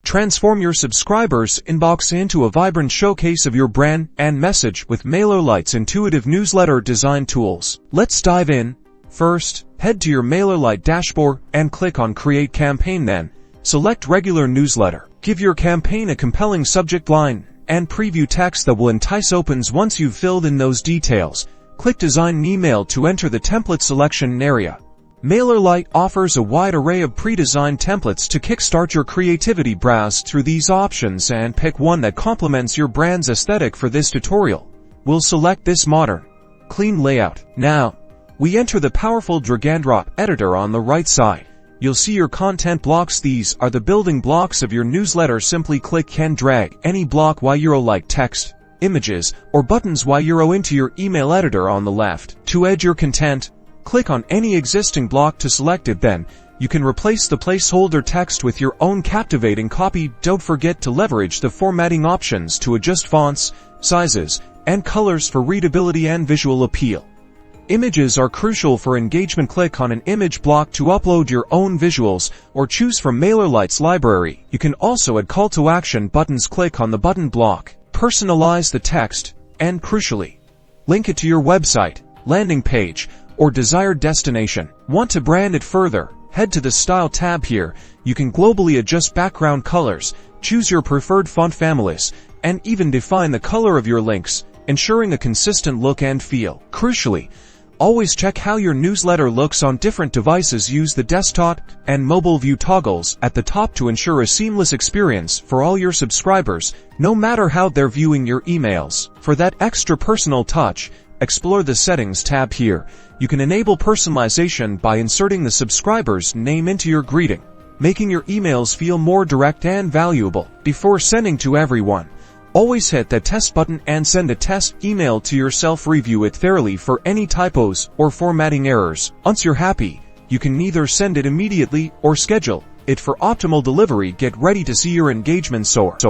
Transform your subscribers' inbox into a vibrant showcase of your brand and message with Mailerlite's intuitive newsletter design tools. Let's dive in. First, head to your Mailerlite dashboard and click on Create Campaign, then select Regular Newsletter. Give your campaign a compelling subject line and preview text that will entice opens. Once you've filled in those details, click Design an Email to enter the template selection area. Mailerlite offers a wide array of pre-designed templates to kickstart your creativity. Browse through these options and pick one that complements your brand's aesthetic. For this tutorial, we'll select this modern, clean layout. Now, we enter the powerful drag-and-drop editor on the right side. You'll see your content blocks. These are the building blocks of your newsletter. Simply click and drag any block like text, images, or buttons into your email editor on the left. To edit your content, click on any existing block to select it. Then, you can replace the placeholder text with your own captivating copy. Don't forget to leverage the formatting options to adjust fonts, sizes, and colors for readability and visual appeal. Images are crucial for engagement. Click on an image block to upload your own visuals or choose from Mailerlite's library. You can also add call to action buttons. Click on the button block, personalize the text, and crucially, link it to your website, landing page, or desired destination. Want to brand it further? Head to the Style tab. Here, you can globally adjust background colors, choose your preferred font families, and even define the color of your links, ensuring a consistent look and feel. Crucially, always check how your newsletter looks on different devices. Use the desktop and mobile view toggles at the top to ensure a seamless experience for all your subscribers, no matter how they're viewing your emails. For that extra personal touch, explore the Settings tab. Here, you can enable personalization by inserting the subscriber's name into your greeting, making your emails feel more direct and valuable. Before sending to everyone, always hit that test button and send a test email to yourself. Review it thoroughly for any typos or formatting errors. Once you're happy, you can either send it immediately or schedule it for optimal delivery. Get ready to see your engagement soar.